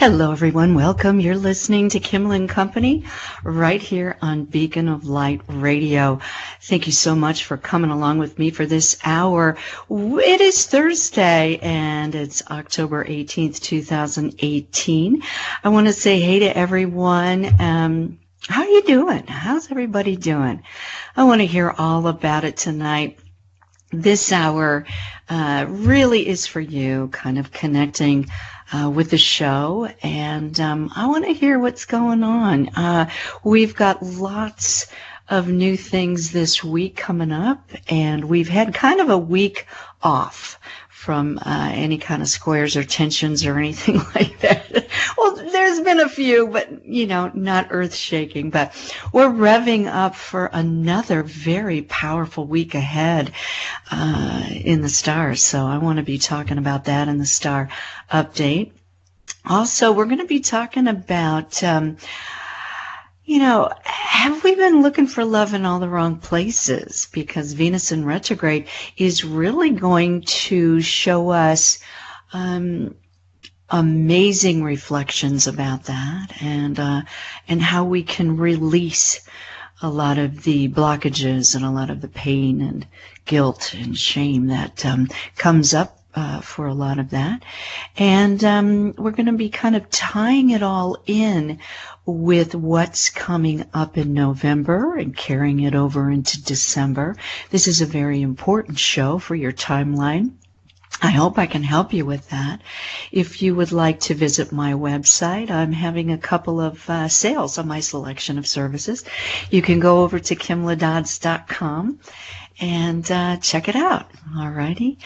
Hello, everyone. Welcome. You're listening to Kimla and Company right here on Beacon of Light Radio. Thank you so much for coming along with me for this hour. It is Thursday, and it's October 18th, 2018. I want to say hey to everyone. How are you doing? How's everybody doing? I want to hear all about it tonight. This hour really is for you, kind of connecting with the show, and I want to hear what's going on. We've got lots of new things this week coming up, and we've had kind of a week off from any kind of squares or tensions or anything like that. Well, there's been a few, but, not earth-shaking. But we're revving up for another very powerful week ahead in the stars. So I want to be talking about that in the star update. Also, we're going to be talking about have we been looking for love in all the wrong places? Because Venus in retrograde is really going to show us amazing reflections about that, and how we can release a lot of the blockages and a lot of the pain and guilt and shame that comes up for a lot of that. And we're going to be kind of tying it all in with what's coming up in November and carrying it over into December. This is a very important show for your timeline. I hope I can help you with that. If you would like to visit my website, I'm having a couple of sales on my selection of services. You can go over to KimlaDodds.com and check it out. All righty.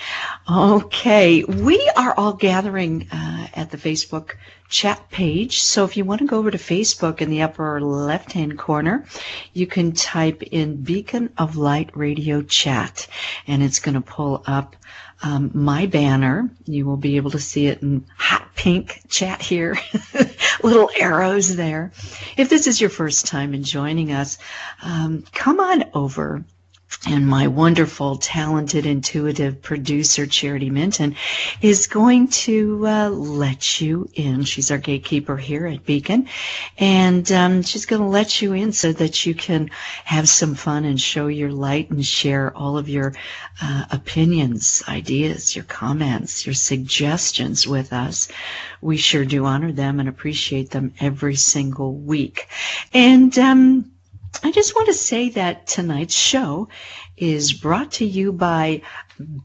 Okay, we are all gathering at the Facebook chat page. So if you want to go over to Facebook in the upper left-hand corner, you can type in Beacon of Light Radio Chat, and it's going to pull up my banner. You will be able to see it in hot pink chat here, little arrows there. If this is your first time in joining us, come on over. And my wonderful, talented, intuitive producer, Charity Minton, is going to let you in. She's our gatekeeper here at Beacon. And she's going to let you in so that you can have some fun and show your light and share all of your opinions, ideas, your comments, your suggestions with us. We sure do honor them and appreciate them every single week. And I just want to say that tonight's show is brought to you by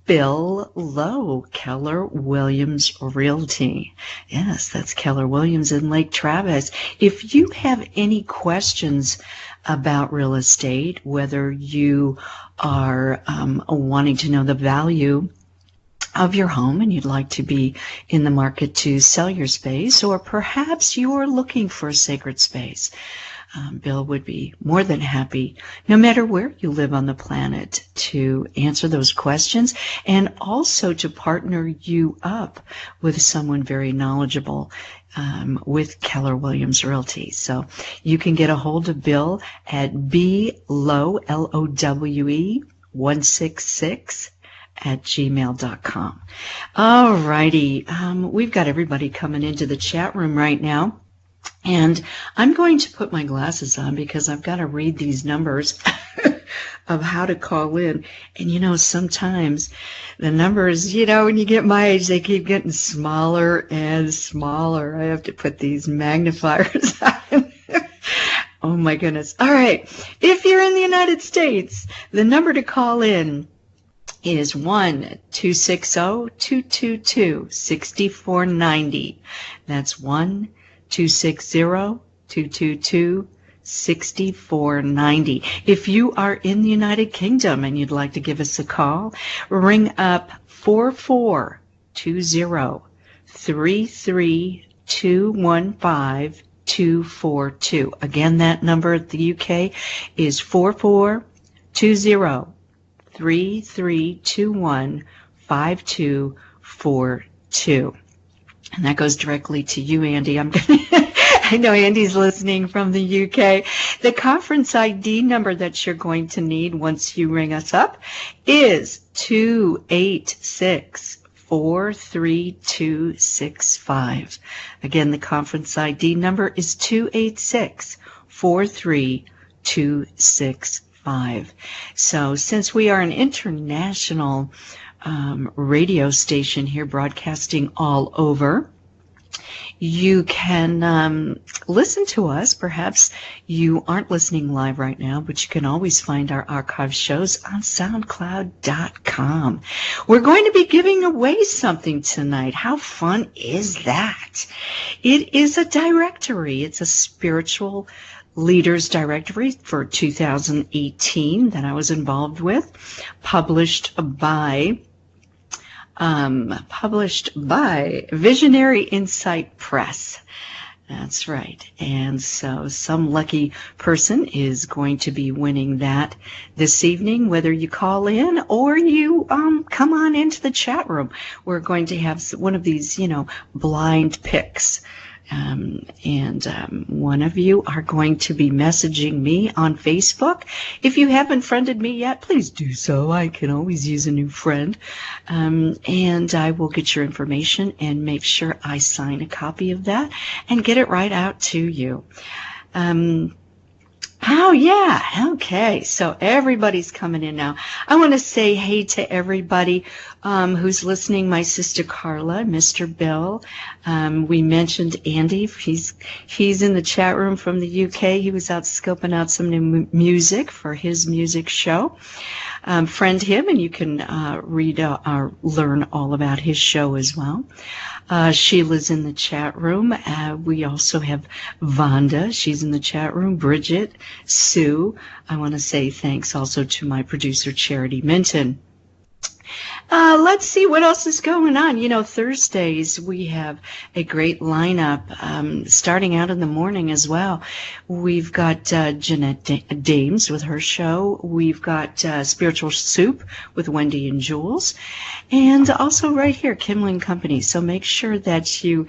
Bill Lowe, Keller Williams Realty. Yes, that's Keller Williams in Lake Travis. If you have any questions about real estate, whether you are wanting to know the value of your home and you'd like to be in the market to sell your space, or perhaps you're looking for a sacred space, Bill would be more than happy, no matter where you live on the planet, to answer those questions and also to partner you up with someone very knowledgeable with Keller Williams Realty. So you can get a hold of Bill at blowe, Lowe, 166 @gmail.com. All righty. We've got everybody coming into the chat room right now. And I'm going to put my glasses on because I've got to read these numbers of how to call in. And, sometimes the numbers, when you get my age, they keep getting smaller and smaller. I have to put these magnifiers on. Oh, my goodness. All right. If you're in the United States, the number to call in is 1-260-222-6490. That's 1-260-222-6490. If you are in the United Kingdom and you'd like to give us a call, ring up 4420-33215-242. Again, that number at the UK is 4420-3321-5242. And that goes directly to you, Andy. I know Andy's listening from the UK. The conference ID number that you're going to need once you ring us up is 286 43265. Again, the conference ID number is 286-43265. So since we are an international radio station here broadcasting all over, you can listen to us. Perhaps you aren't listening live right now, but you can always find our archive shows on SoundCloud.com. We're going to be giving away something tonight. How fun is that? It is a directory. It's a spiritual leaders directory for 2018 that I was involved with, published by Visionary Insight Press. That's right. And so some lucky person is going to be winning that this evening, whether you call in or you come on into the chat room. We're going to have one of these, blind picks. One of you are going to be messaging me on Facebook. If you haven't friended me yet, please do so. I can always use a new friend. And I will get your information and make sure I sign a copy of that and get it right out to you. Oh, yeah. Okay. So everybody's coming in now. I want to say hey to everybody who's listening. My sister Carla, Mr. Bill. We mentioned Andy. He's in the chat room from the UK. He was out scoping out some new music for his music show. Friend him, and you can read or learn all about his show as well. Sheila's in the chat room. We also have Vonda. She's in the chat room. Bridget, Sue. I want to say thanks also to my producer, Charity Minton. Let's see what else is going on. Thursdays we have a great lineup starting out in the morning as well. We've got Jeanette Dames with her show. We've got Spiritual Soup with Wendy and Jules. And also right here, Kimla and Company. So make sure that you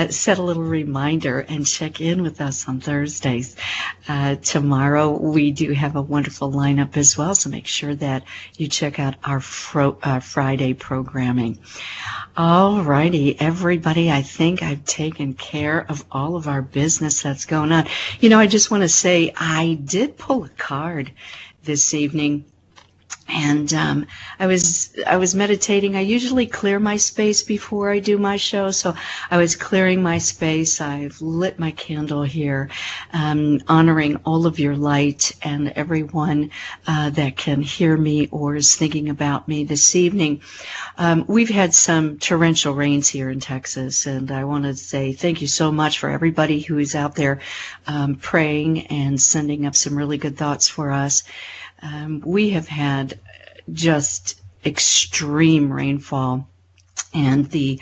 set a little reminder and check in with us on Thursdays. Tomorrow we do have a wonderful lineup as well, so make sure that you check out our Friday programming. All righty, everybody, I think I've taken care of all of our business that's going on. I just want to say I did pull a card this evening. And I was meditating. I usually clear my space before I do my show, so I was clearing my space. I've lit my candle here, honoring all of your light and everyone that can hear me or is thinking about me this evening. We've had some torrential rains here in Texas, and I want to say thank you so much for everybody who is out there praying and sending up some really good thoughts for us. We have had just extreme rainfall, and the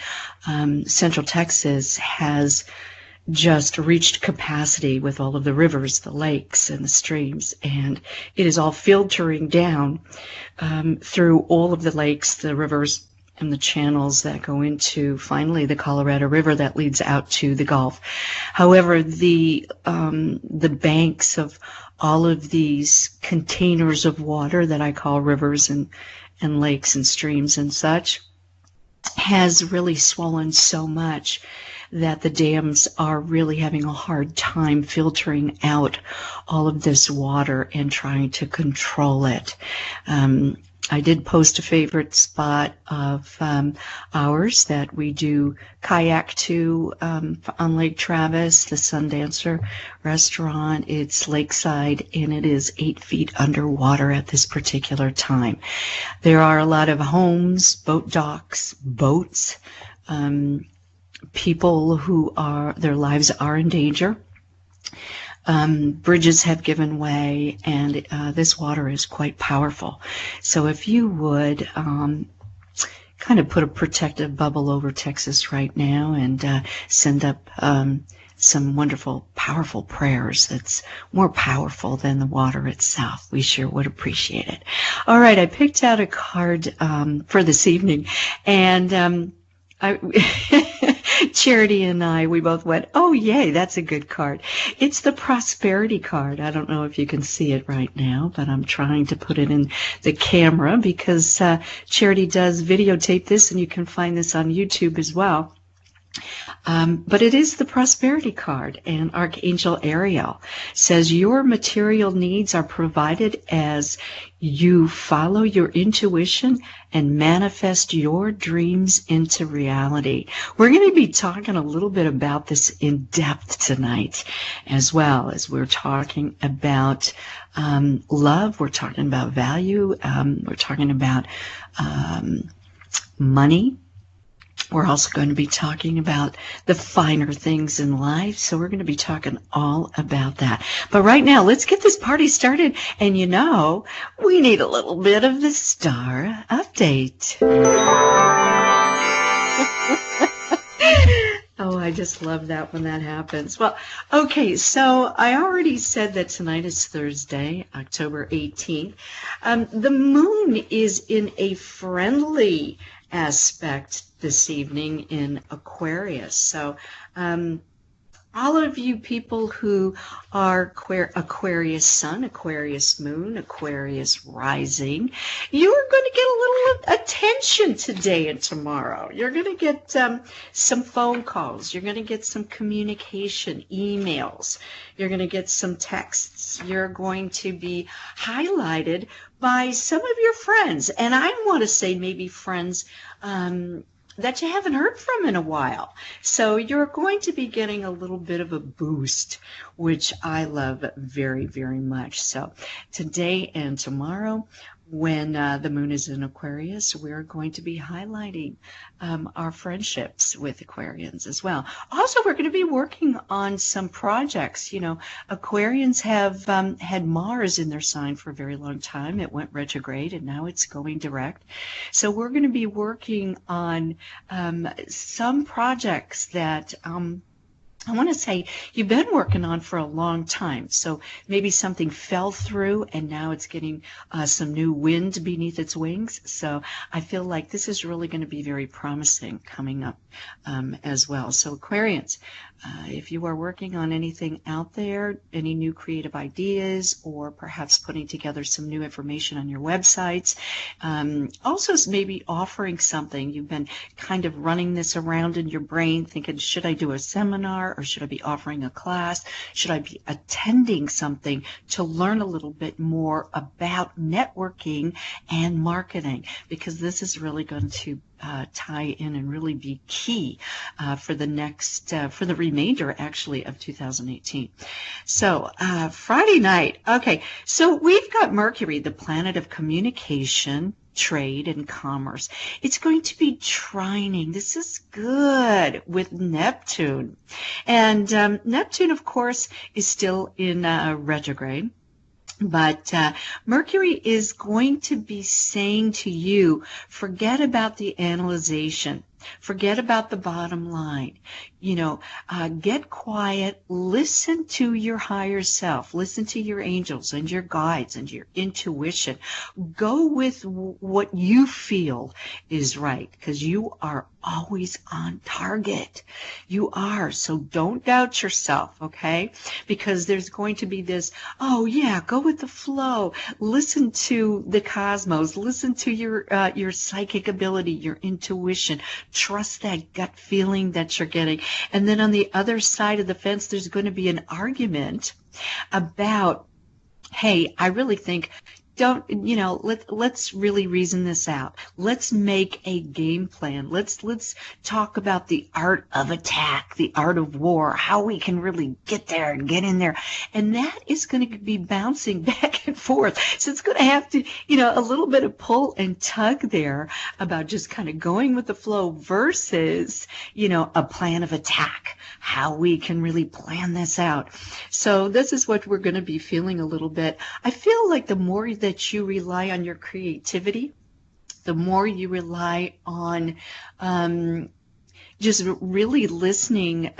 Central Texas has just reached capacity with all of the rivers, the lakes, and the streams, and it is all filtering down through all of the lakes, the rivers, and the channels that go into finally the Colorado River that leads out to the Gulf. However, the banks of all of these containers of water that I call rivers and lakes and streams and such has really swollen so much that the dams are really having a hard time filtering out all of this water and trying to control it. I did post a favorite spot of ours that we do kayak to on Lake Travis, the Sundancer restaurant. It's lakeside, and it is 8 feet underwater at this particular time. There are a lot of homes, boat docks, boats, people who their lives are in danger. Bridges have given way, and this water is quite powerful. So if you would kind of put a protective bubble over Texas right now and send up some wonderful, powerful prayers that's more powerful than the water itself, we sure would appreciate it. All right, I picked out a card for this evening, and Charity and I, we both went, oh, yay, that's a good card. It's the prosperity card. I don't know if you can see it right now, but I'm trying to put it in the camera because Charity does videotape this, and you can find this on YouTube as well. But it is the prosperity card, and Archangel Ariel says your material needs are provided as you follow your intuition and manifest your dreams into reality. We're going to be talking a little bit about this in depth tonight, as well as we're talking about love, we're talking about value, we're talking about money. We're also going to be talking about the finer things in life, so we're going to be talking all about that. But right now, let's get this party started, and you know, we need a little bit of the star update. Oh, I just love that when that happens. Well, okay, so I already said that tonight is Thursday, October 18th. The moon is in a friendly aspect this evening in Aquarius. So all of you people who are Aquarius Sun, Aquarius Moon, Aquarius Rising, you're going to get a little attention today and tomorrow. You're going to get some phone calls. You're going to get some communication, emails. You're going to get some texts. You're going to be highlighted by some of your friends. And I want to say maybe friends that you haven't heard from in a while. So you're going to be getting a little bit of a boost, which I love very, very much. So today and tomorrow, when the moon is in Aquarius, we're going to be highlighting our friendships with Aquarians as well. Also, we're going to be working on some projects. You know, Aquarians have had Mars in their sign for a very long time. It went retrograde, and now it's going direct. So we're going to be working on some projects that I want to say you've been working on for a long time. So maybe something fell through and now it's getting some new wind beneath its wings. So I feel like this is really going to be very promising coming up as well. So Aquarians, if you are working on anything out there, any new creative ideas, or perhaps putting together some new information on your websites, also maybe offering something, you've been kind of running this around in your brain thinking, should I do a seminar or should I be offering a class? Should I be attending something to learn a little bit more about networking and marketing? Because this is really going to tie in and really be key for the next, for the remainder actually of 2018. So Friday night, okay, so we've got Mercury, the planet of communication, trade, and commerce. It's going to be trining. This is good with Neptune. And Neptune, of course, is still in retrograde. But Mercury is going to be saying to you, forget about the analyzation. Forget about the bottom line. You know, get quiet, listen to your higher self, listen to your angels and your guides and your intuition. Go with what you feel is right, because you are always on target. You are. So don't doubt yourself, okay? Because there's going to be this, oh yeah, go with the flow. Listen to the cosmos. Listen to your psychic ability, your intuition. Trust that gut feeling that you're getting. And then on the other side of the fence, there's going to be an argument about, hey, I really think, let's really reason this out. Let's make a game plan. Let's talk about the art of attack, the art of war, how we can really get there and get in there. And that is going to be bouncing back and forth. So it's going to have to, a little bit of pull and tug there about just kind of going with the flow versus, a plan of attack, how we can really plan this out. So this is what we're going to be feeling a little bit. I feel like the more that you rely on your creativity, the more you rely on just really listening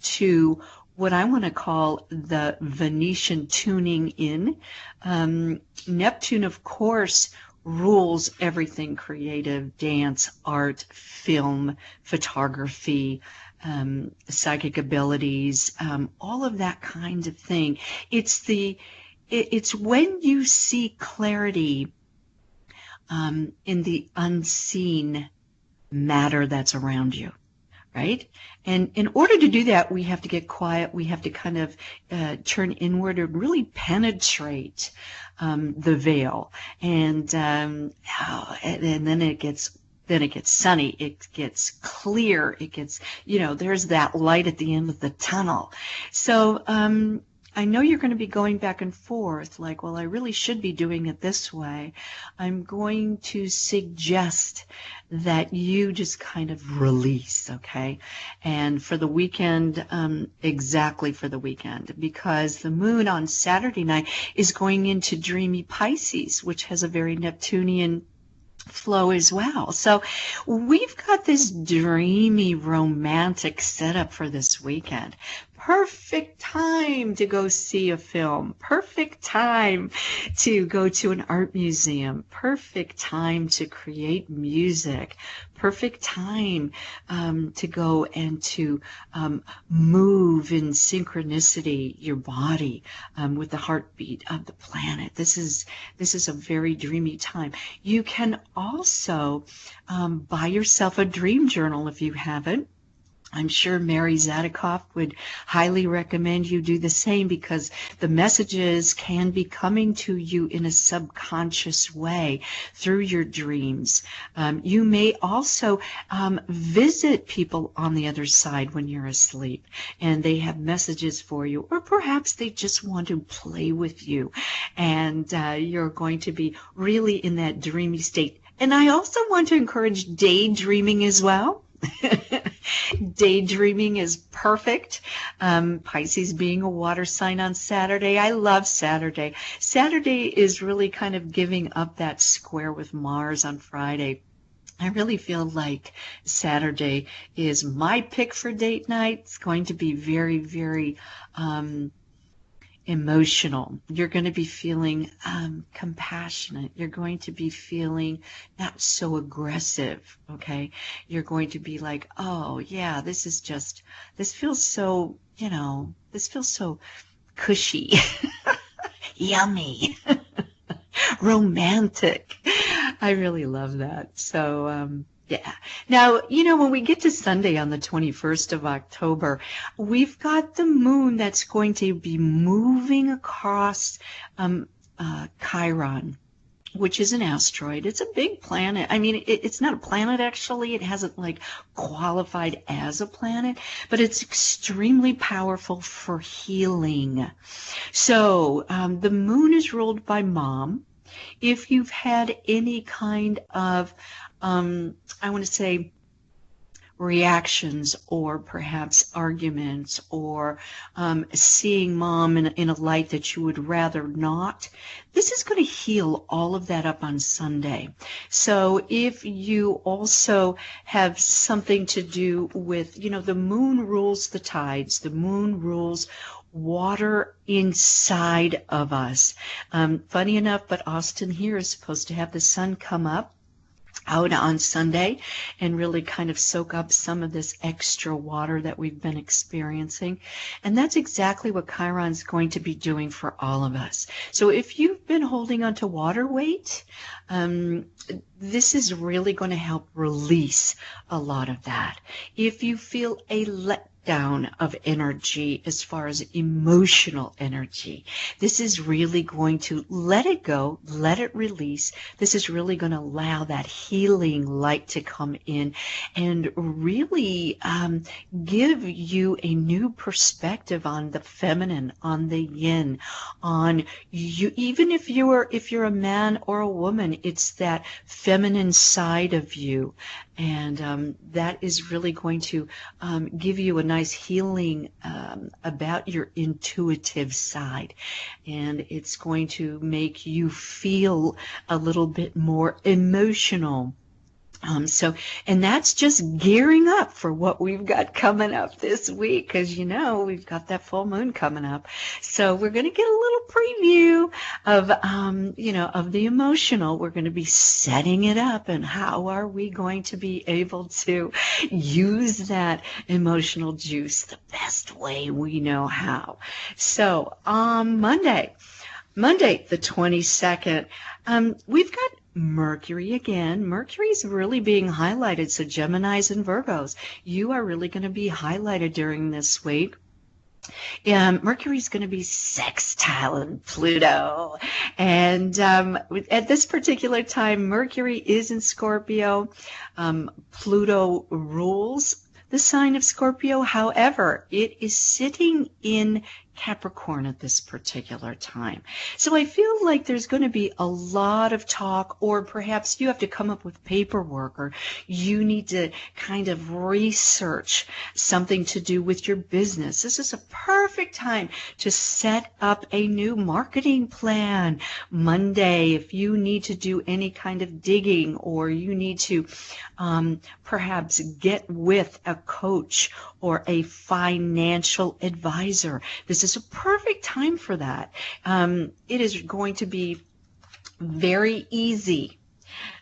to what I want to call the Venetian tuning in. Neptune, of course, rules everything creative: dance, art, film, photography, psychic abilities, all of that kind of thing. It's when you see clarity in the unseen matter that's around you, right? And in order to do that, we have to get quiet. We have to kind of turn inward and really penetrate the veil. And then it gets sunny, it gets clear, it gets, there's that light at the end of the tunnel. So I know you're going to be going back and forth like, well, I really should be doing it this way. I'm going to suggest that you just kind of release, okay? And for the weekend, exactly for the weekend, because the moon on Saturday night is going into dreamy Pisces, which has a very Neptunian flow as well. So we've got this dreamy, romantic setup for this weekend. Perfect time to go see a film. Perfect time to go to an art museum. Perfect time to create music. Perfect time to go and to move in synchronicity your body with the heartbeat of the planet. This is a very dreamy time. You can also buy yourself a dream journal if you haven't. I'm sure Mary Zadikoff would highly recommend you do the same, because the messages can be coming to you in a subconscious way through your dreams. You may also visit people on the other side when you're asleep, and they have messages for you, or perhaps they just want to play with you, and you're going to be really in that dreamy state. And I also want to encourage daydreaming as well. Daydreaming is perfect. Pisces being a water sign on Saturday. I love Saturday. Saturday is really kind of giving up that square with Mars on Friday. I really feel like Saturday is my pick for date night. It's going to be very, very emotional. You're going to be feeling compassionate. You're going to be feeling not so aggressive, okay? You're going to be like, oh, yeah, this feels so, this feels so cushy, yummy, romantic. I really love that. So, yeah. Now, when we get to Sunday on the 21st of October, we've got the moon that's going to be moving across Chiron, which is an asteroid. It's a big planet. I mean, it's not a planet, actually. It hasn't qualified as a planet, but it's extremely powerful for healing. So the moon is ruled by Mom. If you've had any kind of I want to say reactions, or perhaps arguments, or seeing Mom in a light that you would rather not, this is going to heal all of that up on Sunday. So if you also have something to do with, the moon rules the tides, the moon rules water inside of us. Funny enough, but Austin here is supposed to have the sun come up out on Sunday and really kind of soak up some of this extra water that we've been experiencing. And that's exactly what Chiron's going to be doing for all of us. So if you've been holding on to water weight, this is really going to help release a lot of that. If you feel a letdown of energy as far as emotional energy, this is really going to let it go, let it release. This is really going to allow that healing light to come in and really give you a new perspective on the feminine, on the yin, on you. Even if you're a man or a woman, it's that feminine side of you, and that is really going to give you a nice healing about your intuitive side, and it's going to make you feel a little bit more emotional. And that's just gearing up for what we've got coming up this week, because we've got that full moon coming up. So we're going to get a little preview of, of the emotional. We're going to be setting it up, and how are we going to be able to use that emotional juice the best way we know how. So on Monday the 22nd, we've got Mercury again. Mercury's really being highlighted. So Geminis and Virgos, you are really going to be highlighted during this week. Mercury's going to be sextiling Pluto. And at this particular time, Mercury is in Scorpio. Pluto rules the sign of Scorpio. However, it is sitting in Capricorn at this particular time. So I feel like there's going to be a lot of talk, or perhaps you have to come up with paperwork, or you need to kind of research something to do with your business. This is a perfect time to set up a new marketing plan. Monday, if you need to do any kind of digging, or you need to perhaps get with a coach or a financial advisor, this is a perfect time for that. It is going to be very easy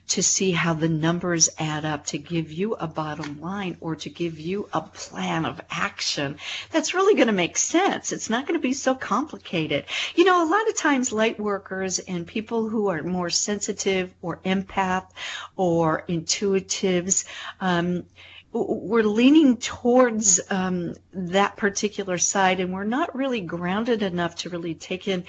to see how the numbers add up to give you a bottom line, or to give you a plan of action that's really going to make sense. It's not going to be so complicated. A lot of times light workers and people who are more sensitive or empath or intuitives, we're leaning towards that particular side, and we're not really grounded enough to really take in,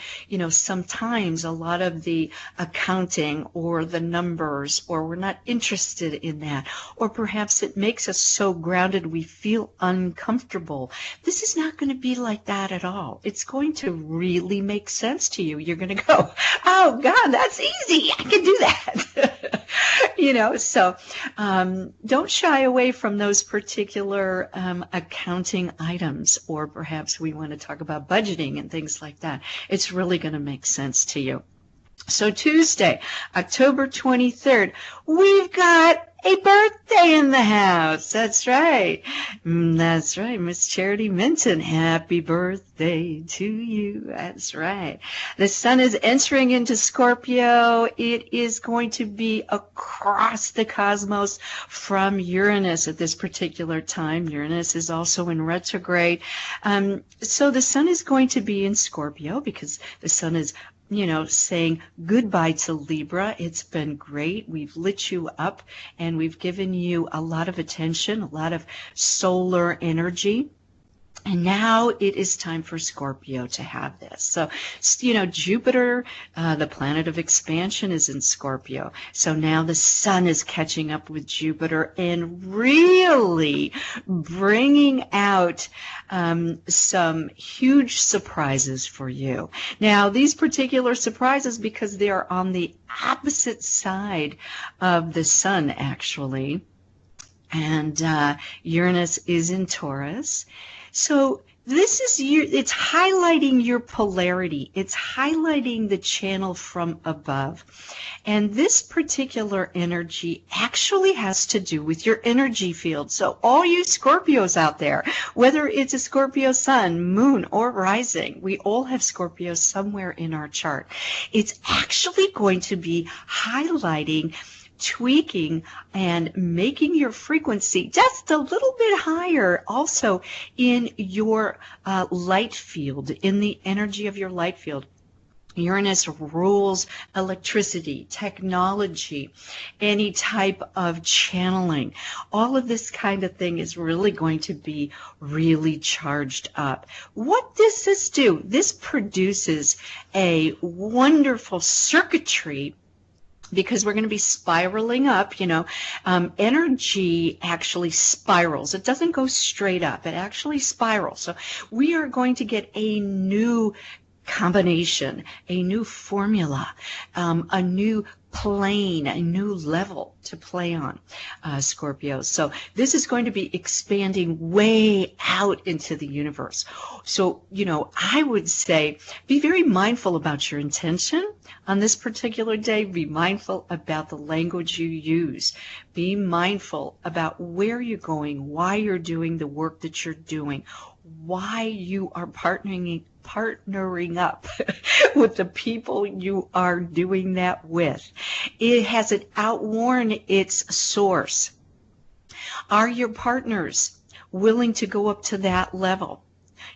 sometimes a lot of the accounting or the numbers, or we're not interested in that, or perhaps it makes us so grounded we feel uncomfortable. This is not going to be like that at all. It's going to really make sense to you. You're going to go, oh God, that's easy. I can do that. So don't shy away from those particular accounting items, or perhaps we want to talk about budgeting and things like that. It's really going to make sense to you. So Tuesday, October 23rd, we've got a birthday in the house. That's right. That's right, Miss Charity Minton. Happy birthday to you. That's right. The sun is entering into Scorpio. It is going to be across the cosmos from Uranus at this particular time. Uranus is also in retrograde. So the sun is going to be in Scorpio because the sun is saying goodbye to Libra. It's been great. We've lit you up and we've given you a lot of attention, a lot of solar energy. And now it is time for Scorpio to have this. So, Jupiter, the planet of expansion, is in Scorpio. So now the sun is catching up with Jupiter and really bringing out some huge surprises for you. Now, these particular surprises, because they are on the opposite side of the sun, actually, and Uranus is in Taurus. So this is it's highlighting your polarity. It's highlighting the channel from above. And this particular energy actually has to do with your energy field. So all you Scorpios out there, whether it's a Scorpio sun, moon, or rising, we all have Scorpio somewhere in our chart. It's actually going to be highlighting, tweaking, and making your frequency just a little bit higher also in your light field, in the energy of your light field. Uranus rules electricity, technology, any type of channeling. All of this kind of thing is really going to be really charged up. What does this do? This produces a wonderful circuitry, because we're going to be spiraling up. Energy actually spirals. It doesn't go straight up. It actually spirals. So we are going to get a new combination, a new formula, a new plane, a new level to play on, Scorpio. So this is going to be expanding way out into the universe. So, I would say be very mindful about your intention on this particular day. Be mindful about the language you use. Be mindful about where you're going, why you're doing the work that you're doing, why you are partnering up with the people you are doing that with. It has it outworn its source. Are your partners willing to go up to that level?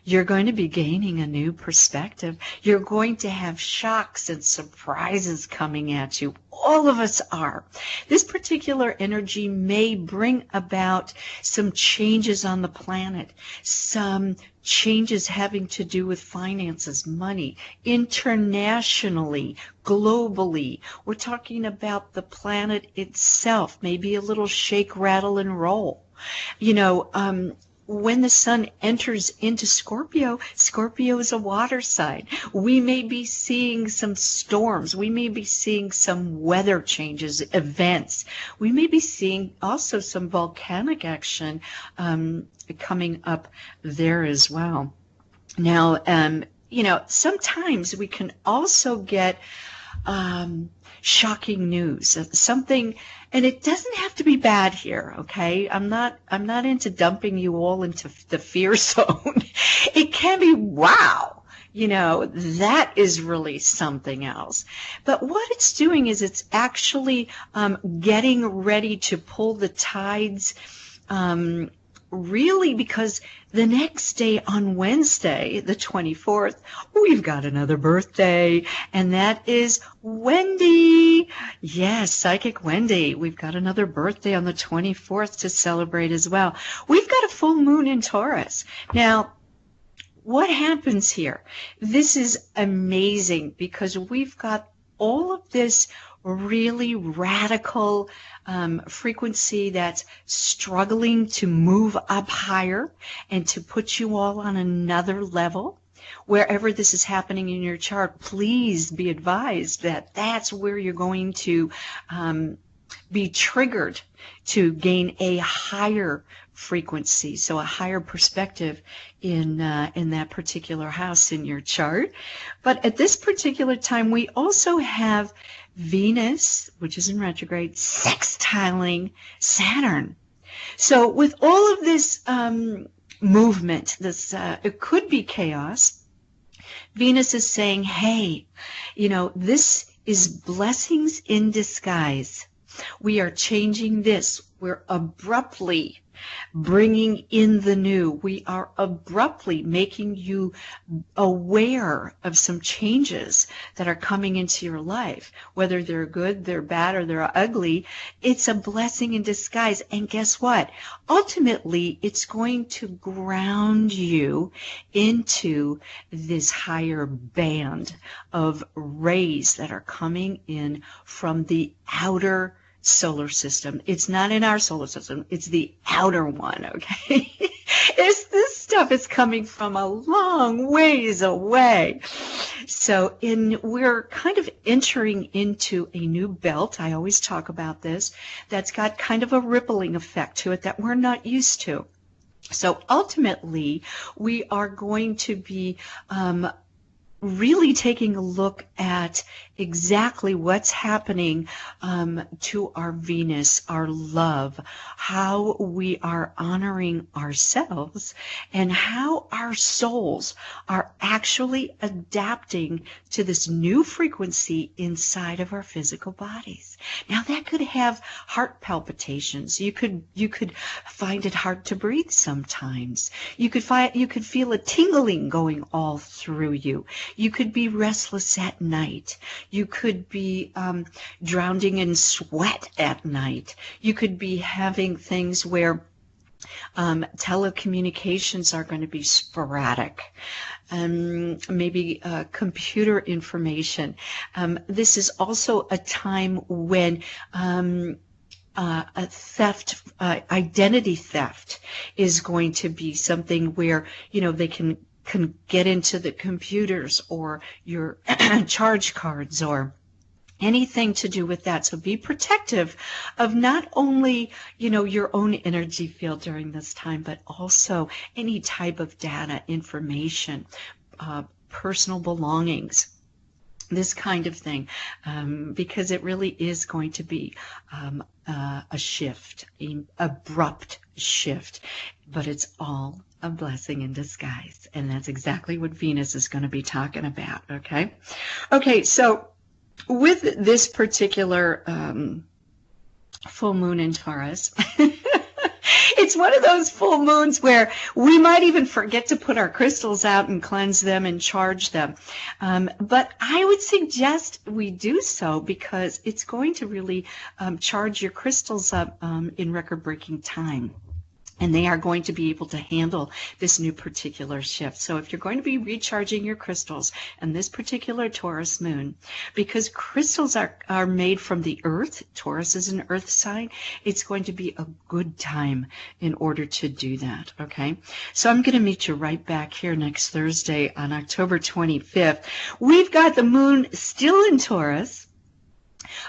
You're going to be gaining a new perspective. You're going to have shocks and surprises coming at you. All of us are. This particular energy may bring about some changes on the planet, some changes having to do with finances, money, internationally, globally. We're talking about the planet itself, maybe a little shake, rattle, and roll. When the sun enters into Scorpio, Scorpio is a water sign. We may be seeing some storms. We may be seeing some weather changes, events. We may be seeing also some volcanic action coming up there as well. Now, sometimes we can also get shocking news, something, and it doesn't have to be bad here, okay? I'm not into dumping you all into the fear zone. It can be, wow, that is really something else. But what it's doing is it's actually getting ready to pull the tides, really, because the next day on Wednesday, the 24th, we've got another birthday, and that is Wendy. Yes, Psychic Wendy. We've got another birthday on the 24th to celebrate as well. We've got a full moon in Taurus. Now, what happens here? This is amazing because we've got all of this really radical frequency that's struggling to move up higher and to put you all on another level. Wherever this is happening in your chart, please be advised that that's where you're going to be triggered to gain a higher frequency, so a higher perspective in that particular house in your chart. But at this particular time, we also have Venus, which is in retrograde, sextiling Saturn. So with all of this movement, this it could be chaos. Venus is saying, hey, this is blessings in disguise. We are changing this. We're abruptly bringing in the new. We are abruptly making you aware of some changes that are coming into your life. Whether they're good, they're bad, or they're ugly, it's a blessing in disguise. And guess what? Ultimately, it's going to ground you into this higher band of rays that are coming in from the outer solar system. It's not in our solar system, it's the outer one, okay? This stuff is coming from a long ways away. So we're kind of entering into a new belt. I always talk about this, that's got kind of a rippling effect to it that we're not used to. So ultimately, we are going to be really taking a look at exactly what's happening to our Venus, our love, how we are honoring ourselves, and how our souls are actually adapting to this new frequency inside of our physical bodies. Now, that could have heart palpitations. You could find it hard to breathe sometimes. You could feel a tingling going all through you. You could be restless at night. You could be drowning in sweat at night. You could be having things where telecommunications are going to be sporadic. Maybe computer information. This is also a time when identity theft is going to be something where, they can can get into the computers or your charge cards or anything to do with that. So be protective of not only, your own energy field during this time, but also any type of data, information, personal belongings, this kind of thing, because it really is going to be a shift, an abrupt shift, but it's all a blessing in disguise. And that's exactly what Venus is going to be talking about, okay? Okay, so with this particular full moon in Taurus, it's one of those full moons where we might even forget to put our crystals out and cleanse them and charge them. But I would suggest we do so because it's going to really charge your crystals up in record-breaking time. And they are going to be able to handle this new particular shift. So if you're going to be recharging your crystals and this particular Taurus moon, because crystals are made from the earth, Taurus is an earth sign, it's going to be a good time in order to do that, okay? So I'm going to meet you right back here next Thursday on October 25th. We've got the moon still in Taurus,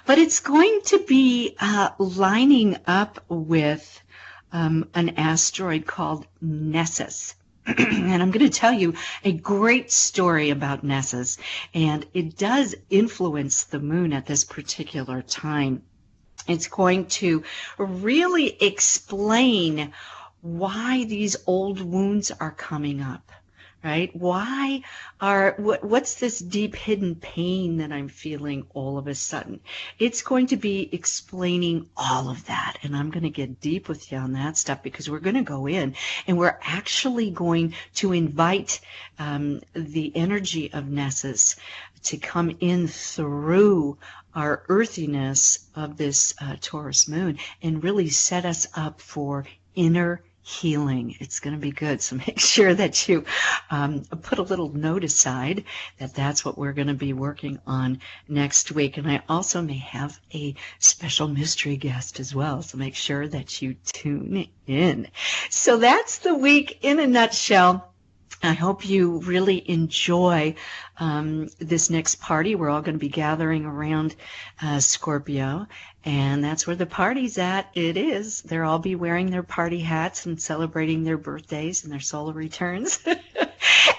but it's going to be lining up with an asteroid called Nessus. And I'm going to tell you a great story about Nessus, and it does influence the moon at this particular time. It's going to really explain why these old wounds are coming up. Right? What's this deep hidden pain that I'm feeling all of a sudden? It's going to be explaining all of that. And I'm going to get deep with you on that stuff because we're going to go in and we're actually going to invite the energy of Nessus to come in through our earthiness of this Taurus moon and really set us up for inner healing. It's going to be good. So make sure that you put a little note aside that that's what we're going to be working on next week. And I also may have a special mystery guest as well. So make sure that you tune in. So that's the week in a nutshell. I hope you really enjoy this next party. We're all going to be gathering around Scorpio, and that's where the party's at. It is. They'll all be wearing their party hats and celebrating their birthdays and their solar returns.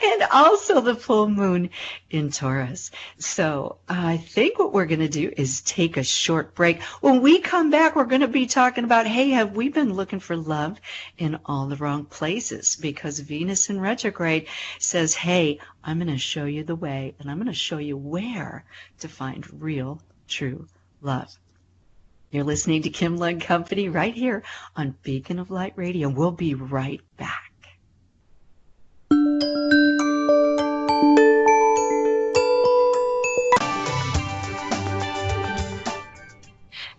And also the full moon in Taurus. So I think what we're going to do is take a short break. When we come back, we're going to be talking about, hey, have we been looking for love in all the wrong places? Because Venus in retrograde says, hey, I'm going to show you the way, and I'm going to show you where to find real, true love. You're listening to Kimla and Company right here on Beacon of Light Radio. We'll be right back.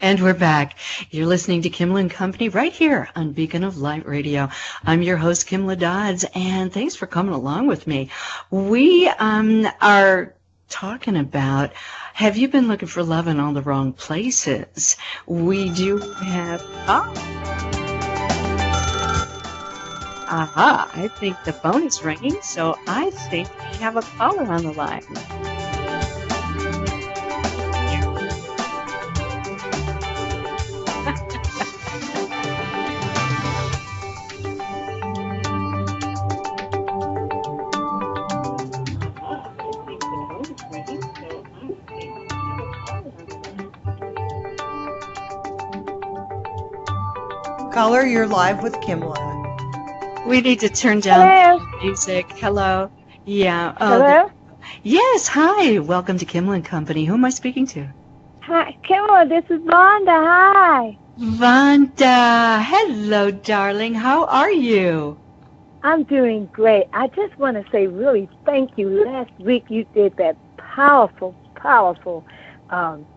And we're back. You're listening to Kimla and Company right here on Beacon of Light Radio. I'm your host, Kimla Dodds, and thanks for coming along with me. We are talking about, have you been looking for love in all the wrong places? We do have... Aha, I think the phone is ringing, so I think we have a caller on the line. Caller, you're live with Kimla. We need to turn down the music. Hello. Yeah. Oh, hello? Yes. Hi. Welcome to Kimla and Company. Who am I speaking to? Hi, Kimla. This is Vonda. Hi. Vonda. Hello, darling. How are you? I'm doing great. I just want to say really thank you. Last week you did that powerful,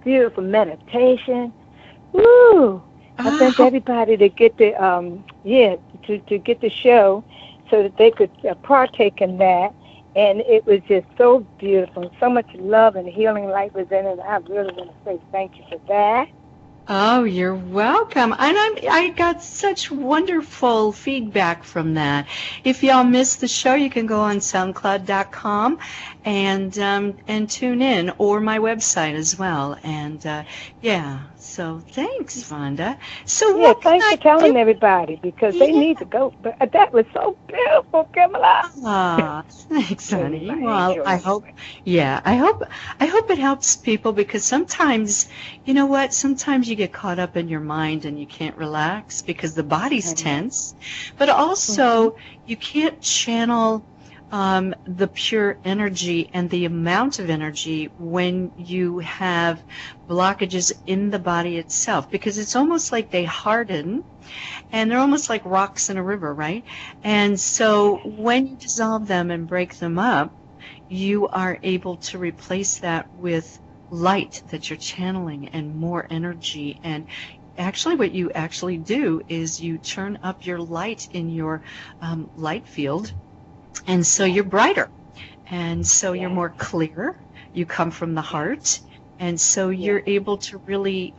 beautiful meditation. Woo! I sent everybody to get the to get the show so that they could partake in that, and it was just so beautiful. So much love and healing light was in it. I really want to say thank you for that. Oh, you're welcome. And I got such wonderful feedback from that. If y'all missed the show, you can go on SoundCloud.com and tune in, or my website as well. And yeah, so thanks, Vonda. So Yeah, what can thanks I for telling do? everybody because they Yeah. need to go. But that was so beautiful, Kimla. Ah, thanks, honey. Everybody Well, I enjoyed hope, it. yeah, I hope it helps people because sometimes, you know what, sometimes you get caught up in your mind and you can't relax because the body's I know. tense, but Hmm. also you can't channel the pure energy and the amount of energy when you have blockages in the body itself because it's almost like they harden and they're almost like rocks in a river, right? And so when you dissolve them and break them up, you are able to replace that with light that you're channeling and more energy. And actually, what you actually do is you turn up your light in your light field, and so Yes, you're brighter. And so you're yes, more clear. You come from the yes, heart. And so yes, you're able to really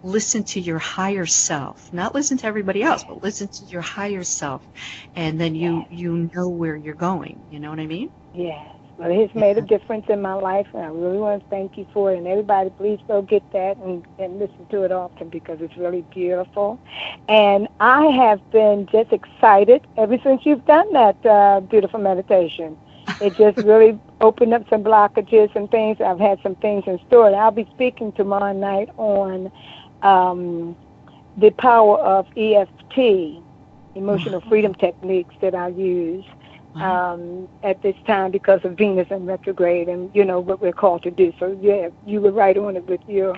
listen to your higher self, not listen to everybody else, yes, but listen to your higher self. And then yes. you know where you're going. You know what I mean? Yes. Well, it's Yeah. made a difference in my life, and I really want to thank you for it. And everybody, please go get that and listen to it often because it's really beautiful. And I have been just excited ever since you've done that beautiful meditation. It just really opened up some blockages and things. I've had some things in store. And I'll be speaking tomorrow night on um, the power of EFT, emotional freedom techniques that I use Wow. at this time because of Venus in retrograde and, you know, what we're called to do. So, yeah, you were right on it with your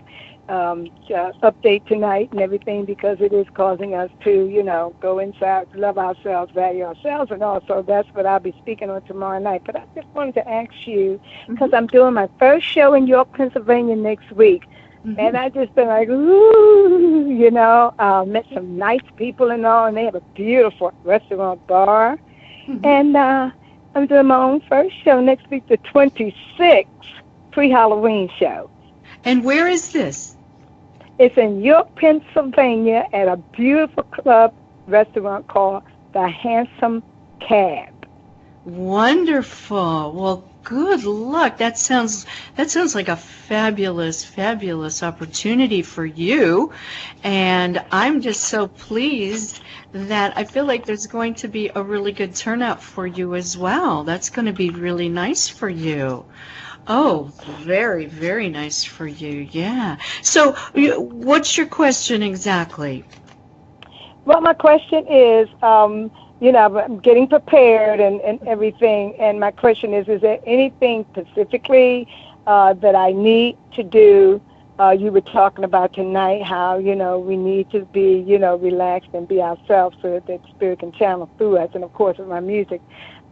update tonight and everything because it is causing us to, you know, go inside, love ourselves, value ourselves, and also that's what I'll be speaking on tomorrow night. But I just wanted to ask you, because Hmm. I'm doing my first show in York, Pennsylvania next week, and Hmm. I just been like, ooh, you know, met some nice people and all, and they have a beautiful restaurant bar. Hmm. And I'm doing my own first show next week, the 26th, pre-Halloween show. And where is this? It's in York, Pennsylvania, at a beautiful club restaurant called the Handsome Cab. Wonderful. Well, good luck. That sounds like a fabulous, fabulous opportunity for you. And I'm just so pleased that I feel like there's going to be a really good turnout for you as well. That's going to be really nice for you. Oh, very, very nice for you. Yeah. So, what's your question exactly? Well, my question is, you know, I'm getting prepared and everything, and my question is there anything specifically that I need to do? You were talking about tonight how, you know, we need to be, you know, relaxed and be ourselves so that the spirit can channel through us. And, of course, with my music,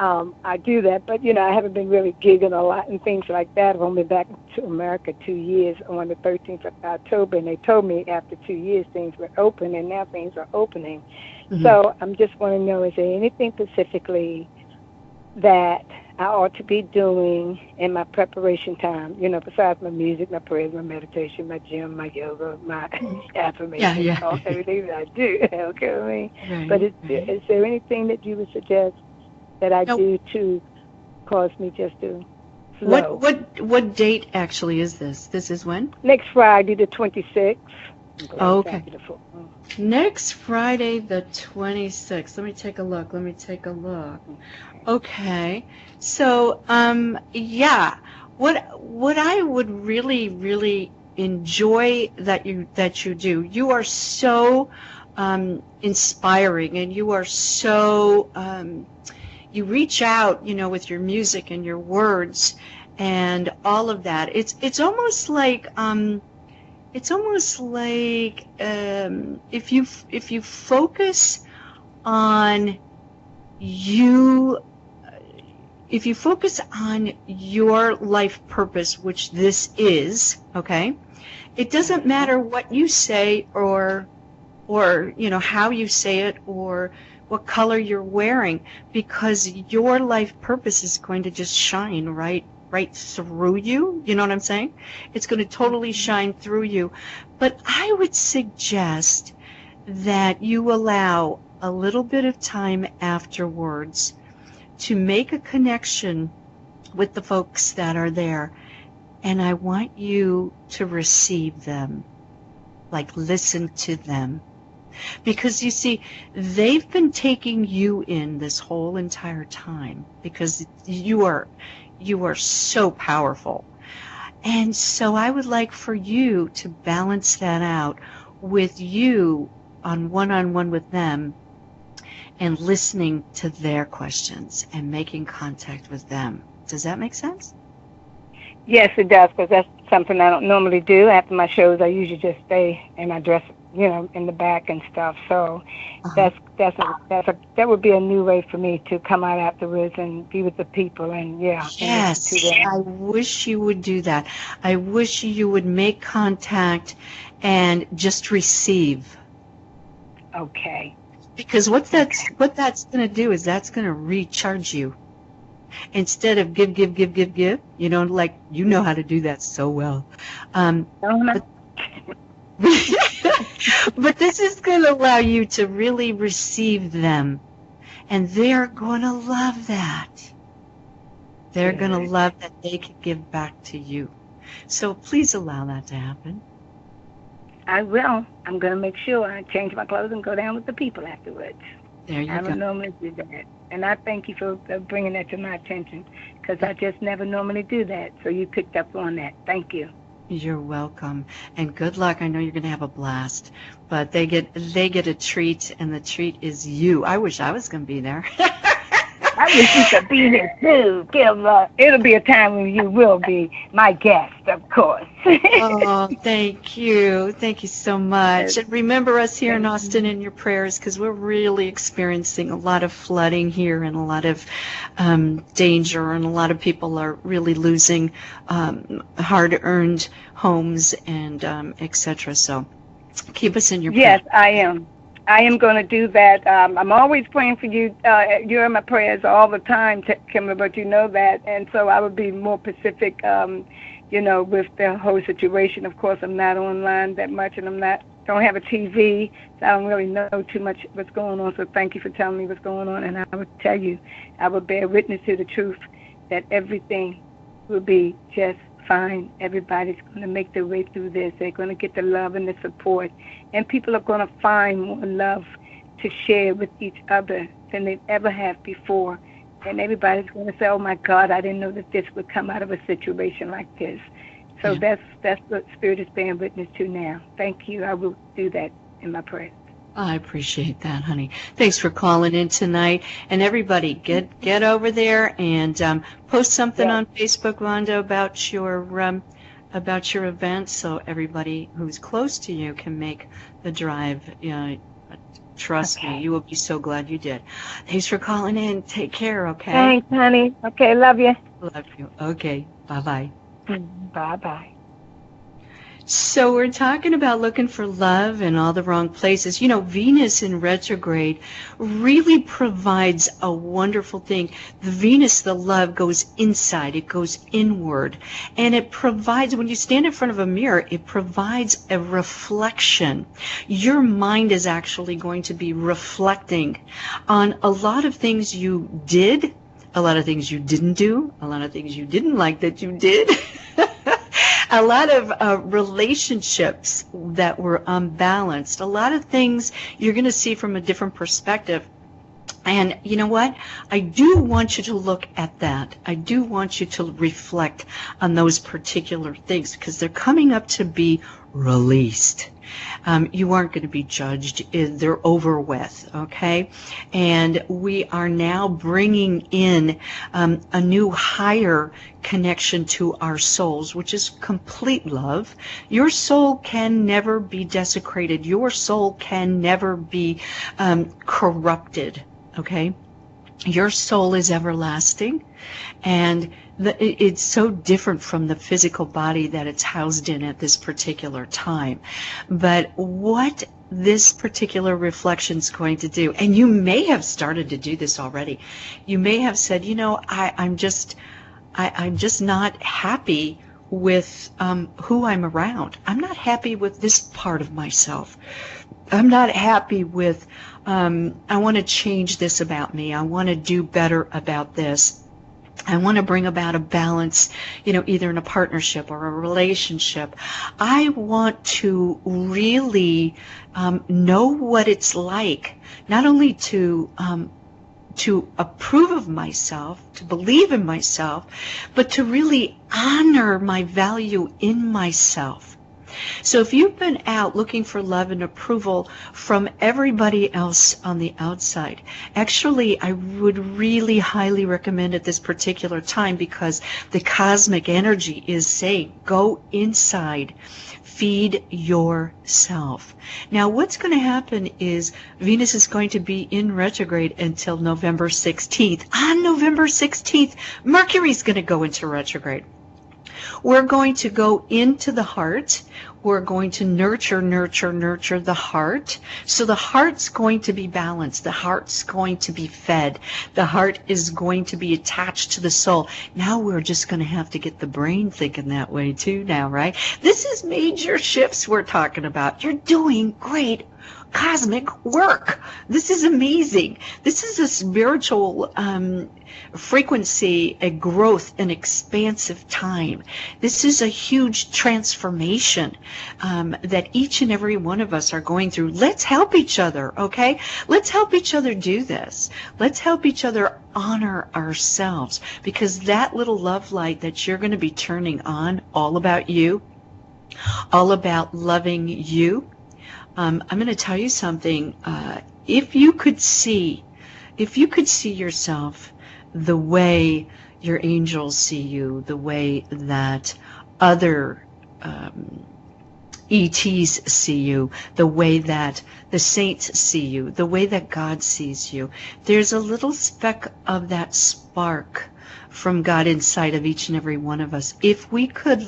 I do that. But, you know, I haven't been really gigging a lot and things like that. I've only been back to America 2 years on the 13th of October, and they told me after 2 years things were open, and now things are opening. Mhm. So I'm just want to know, is there anything specifically that I ought to be doing in my preparation time, you know, besides my music, my prayers, my meditation, my gym, my yoga, my Yeah, affirmations, yeah. all everything that I do, okay, I mean, but Right, right. is there anything that you would suggest that I Now, do to cause me just to what flow? what what date actually is this? This is when? Next Friday, the 26th. I'm glad it's Okay. after the full. Next Friday the 26th. Let me take a look. Let me take a look. Okay. So, yeah. What I would really, really enjoy that you do. You are so inspiring, and you are so you reach out, with your music and your words and all of that. It's almost like if you focus on you if you focus on your life purpose, which this is, okay, it doesn't Mm-hmm. matter what you say or how you say it or what color you're wearing, because your life purpose is going to just shine right right through you. You know what I'm saying? It's going to totally shine through you. But I would suggest that you allow a little bit of time afterwards to make a connection with the folks that are there. And I want you to receive them, like listen to them. Because you see, they've been taking you in this whole entire time because you are so powerful. And so I would like for you to balance that out with you on one-on-one with them and listening to their questions and making contact with them. Does that make sense? Yes, it does, because that's something I don't normally do. After my shows, I usually just stay in my dress, in the back and stuff. So that would be a new way for me to come out afterwards and be with the people and Yes, and listen to them. I wish you would do that. I wish you would make contact and just receive. Okay. Because what that's going to do is that's going to recharge you. Instead of give, you know how to do that so well. But this is going to allow you to really receive them. And they're going to love that. They're going to love that they can give back to you. So please allow that to happen. I will. I'm going to make sure I change my clothes and go down with the people afterwards. There you go. I don't normally do that. And I thank you for bringing that to my attention, because I just never normally do that. So you picked up on that. Thank you. You're welcome. And good luck. I know you're going to have a blast. But they get a treat, and the treat is you. I wish I was going to be there. I wish you could be there too, Kimla. It'll be a time when you will be my guest, of course. Oh, thank you. Thank you so much. And remember us here in Austin in your prayers, because we're really experiencing a lot of flooding here and a lot of danger, and a lot of people are really losing hard-earned homes and etc. So keep us in your prayers. Yes, I am. I am going to do that. I'm always praying for you. You're in my prayers all the time, Kimla, but you know that. And so I would be more specific, with the whole situation. Of course, I'm not online that much, and don't have a TV, so I don't really know too much what's going on. So thank you for telling me what's going on. And I would tell you, I would bear witness to the truth that everything will be just fine. Everybody's going to make their way through this. They're going to get the love and the support. And people are going to find more love to share with each other than they've ever had before. And everybody's going to say, oh, my God, I didn't know that this would come out of a situation like this. So that's what Spirit is bearing witness to now. Thank you. I will do that in my prayers. I appreciate that, honey. Thanks for calling in tonight. And everybody, get over there and post something on Facebook, Rhonda, about your event, so everybody who's close to you can make the drive. Trust me, you will be so glad you did. Thanks for calling in. Take care, okay? Thanks, honey. Okay, love you. Love you. Okay, bye-bye. Bye-bye. So we're talking about looking for love in all the wrong places. Venus in retrograde really provides a wonderful thing. The Venus, the love, goes inside. It goes inward. And it provides, when you stand in front of a mirror, it provides a reflection. Your mind is actually going to be reflecting on a lot of things you did, a lot of things you didn't do, a lot of things you didn't like that you did. A lot of relationships that were unbalanced, a lot of things you're going to see from a different perspective. And you know what? I do want you to look at that. I do want you to reflect on those particular things, because they're coming up to be released. You aren't going to be judged. They're over with, okay? And we are now bringing in a new higher connection to our souls, which is complete love. Your soul can never be desecrated. Your soul can never be corrupted, okay? Your soul is everlasting, and it's so different from the physical body that it's housed in at this particular time. But what this particular reflection is going to do, and you may have started to do this already, you may have said, I'm just not happy with who I'm around. I'm not happy with this part of myself. I'm not happy with, I want to change this about me. I want to do better about this. I want to bring about a balance, either in a partnership or a relationship. I want to really know what it's like, not only to approve of myself, to believe in myself, but to really honor my value in myself. So if you've been out looking for love and approval from everybody else on the outside, actually I would really highly recommend at this particular time, because the cosmic energy is saying, go inside, feed yourself. Now what's going to happen is Venus is going to be in retrograde until November 16th. On November 16th, Mercury is going to go into retrograde. We're going to go into the heart. We're going to nurture the heart. So the heart's going to be balanced. The heart's going to be fed. The heart is going to be attached to the soul. Now we're just going to have to get the brain thinking that way too now, right? This is major shifts we're talking about. You're doing great cosmic work. This is amazing. This is a spiritual frequency, a growth, an expansive time. This is a huge transformation that each and every one of us are going through. Let's help each other, okay? Let's help each other do this. Let's help each other honor ourselves, because that little love light that you're going to be turning on, all about you, all about loving you. I'm going to tell you something. If you could see yourself the way your angels see you, the way that other ETs see you, the way that the saints see you, the way that God sees you, there's a little speck of that spark from God inside of each and every one of us. If we could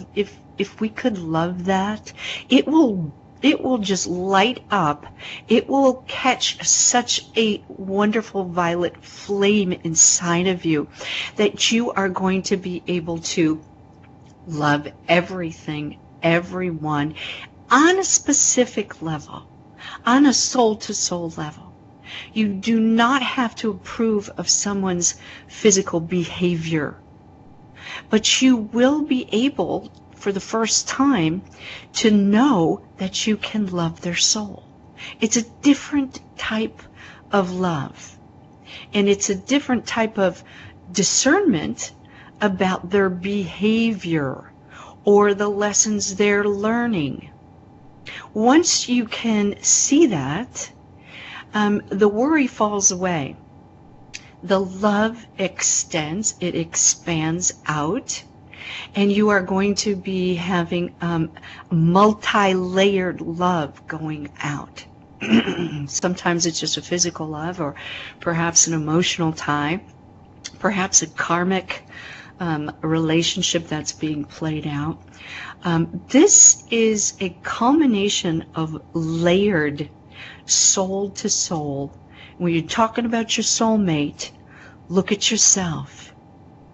love that, it will just light up. It will catch such a wonderful violet flame inside of you that you are going to be able to love everything, everyone, on a specific level, on a soul-to-soul level. You do not have to approve of someone's physical behavior, but you will be able, for the first time, to know that you can love their soul. It's a different type of love, and it's a different type of discernment about their behavior or the lessons they're learning. Once you can see that, the worry falls away. The love extends, it expands out, and you are going to be having multi-layered love going out. Sometimes it's just a physical love, or perhaps an emotional tie, perhaps a karmic relationship that's being played out. This is a culmination of layered soul to soul. When you're talking about your soulmate, look at yourself.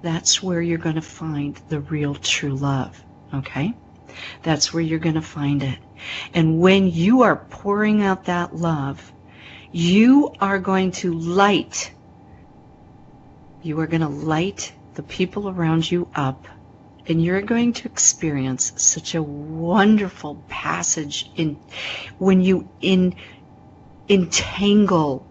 That's where you're going to find the real true love, okay? That's where you're going to find it. And when you are pouring out that love, you are going to light the people around you up, and you're going to experience such a wonderful passage when you entangle,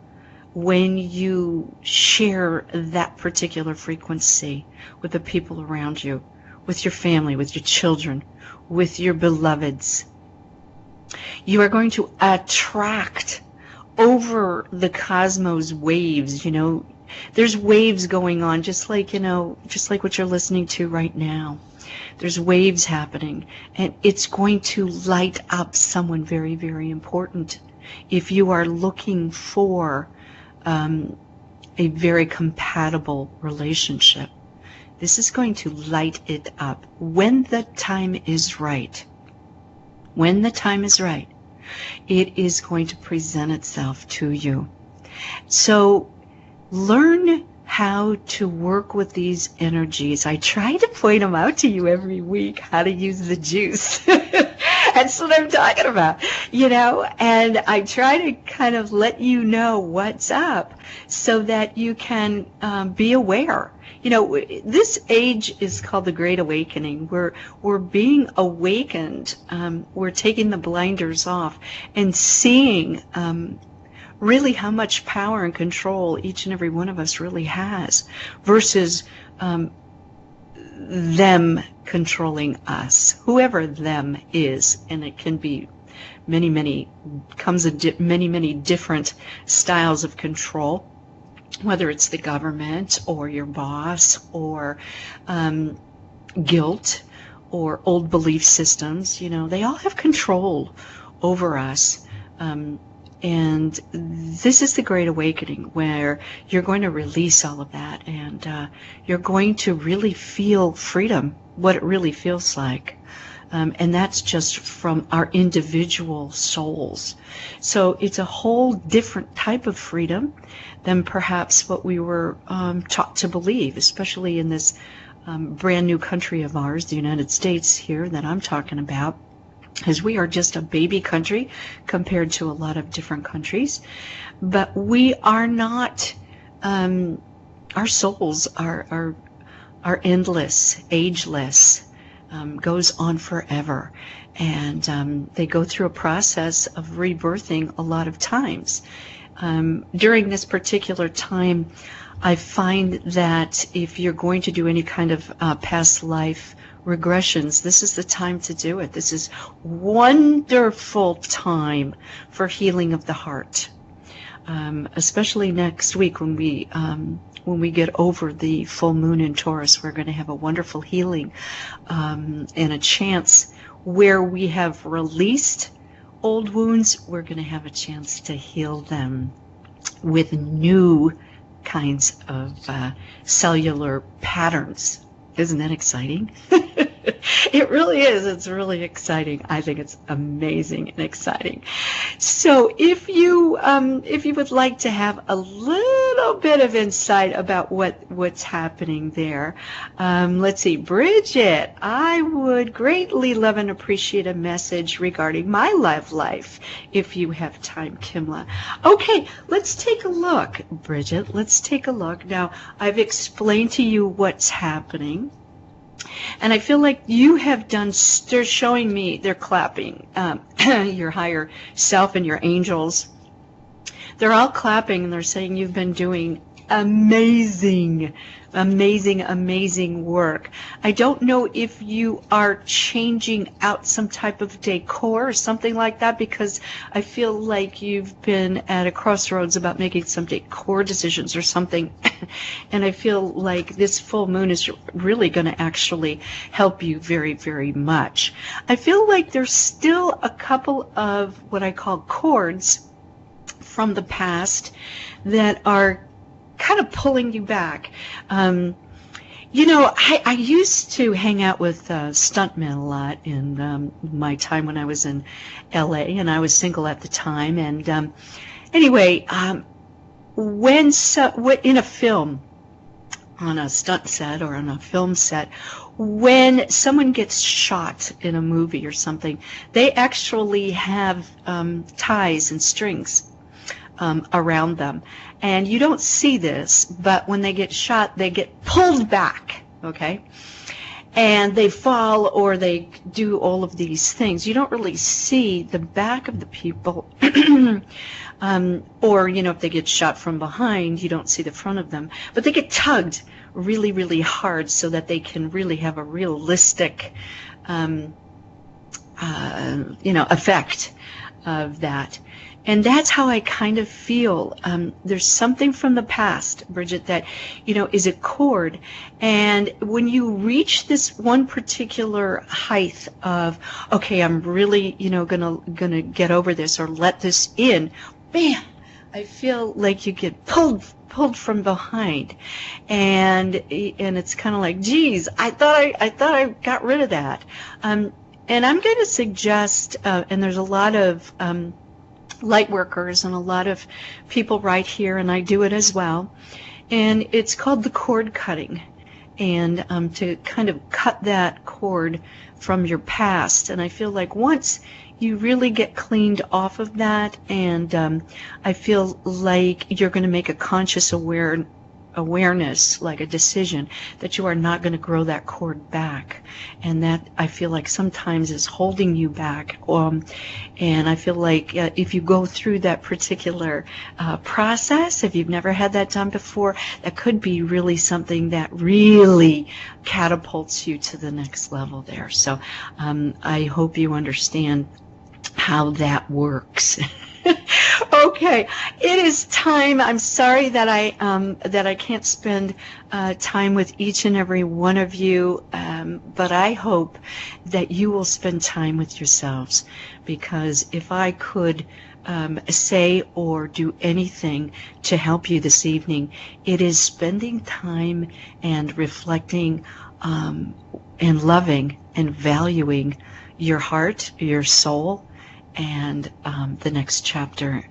when you share that particular frequency with the people around you, with your family, with your children, with your beloveds. You are going to attract over the cosmos waves. There's waves going on, just like what you're listening to right now. There's waves happening, and it's going to light up someone very, very important. If you are looking for a very compatible relationship, this is going to light it up when the time is right. When the time is right, it is going to present itself to you. So learn how to work with these energies. I try to point them out to you every week, how to use the juice. That's what I'm talking about, and I try to kind of let you know what's up so that you can be aware. This age is called the Great Awakening. We're being awakened. We're taking the blinders off and seeing really how much power and control each and every one of us really has versus them controlling us, whoever them is. And it can be many different styles of control, whether it's the government or your boss or guilt or old belief systems. They all have control over us. And this is the Great Awakening, where you're going to release all of that, and you're going to really feel freedom, what it really feels like. And that's just from our individual souls. So it's a whole different type of freedom than perhaps what we were taught to believe, especially in this brand new country of ours, the United States here that I'm talking about. Because we are just a baby country compared to a lot of different countries. But we are not, our souls are endless, ageless, goes on forever. And they go through a process of rebirthing a lot of times. During this particular time, I find that if you're going to do any kind of past life regressions, this is the time to do it. This is wonderful time for healing of the heart, especially next week when we get over the full moon in Taurus. We're going to have a wonderful healing and a chance where we have released old wounds. We're going to have a chance to heal them with new kinds of cellular patterns. Isn't that exciting? It really is. It's really exciting. I think it's amazing and exciting. So if you would like to have a little bit of insight about what's happening there, let's see, Bridget, I would greatly love and appreciate a message regarding my love life if you have time, Kimla. Okay, let's take a look, Bridget. Let's take a look. Now, I've explained to you what's happening. And I feel like you have done, they're showing me, they're clapping, your higher self and your angels. They're all clapping and they're saying you've been doing amazing work. I don't know if you are changing out some type of decor or something like that, because I feel like you've been at a crossroads about making some decor decisions or something. And I feel like this full moon is really going to actually help you very, very much. I feel like there's still a couple of what I call cords from the past that are kind of pulling you back. I used to hang out with stuntmen a lot in my time when I was in LA, and I was single at the time. And anyway, when in a film, on a stunt set or on a film set, when someone gets shot in a movie or something, they actually have ties and strings around them. And you don't see this, but when they get shot, they get pulled back, okay? And they fall or they do all of these things. You don't really see the back of the people. Or, if they get shot from behind, you don't see the front of them. But they get tugged really, really hard so that they can really have a realistic, effect of that. And that's how I kind of feel. There's something from the past, Bridget, that, is a cord. And when you reach this one particular height of, okay, I'm really, gonna get over this or let this in, man, I feel like you get pulled from behind. And it's kind of like, geez, I thought I got rid of that. And I'm going to suggest, and there's a lot of light workers and a lot of people right here, and I do it as well, and it's called the cord cutting, and to kind of cut that cord from your past. And I feel like once you really get cleaned off of that, and I feel like you're going to make a conscious awareness, like a decision, that you are not going to grow that cord back. And that, I feel like, sometimes is holding you back. And I feel like if you go through that particular process, if you've never had that done before, that could be really something that really catapults you to the next level there. So I hope you understand how that works. Okay, it is time. I'm sorry that I can't spend time with each and every one of you, but I hope that you will spend time with yourselves, because if I could say or do anything to help you this evening, it is spending time and reflecting and loving and valuing your heart, your soul, and the next chapter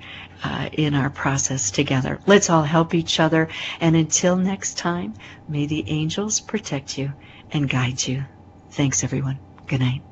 in our process together. Let's all help each other, and until next time, may the angels protect you and guide you. Thanks, everyone. Good night.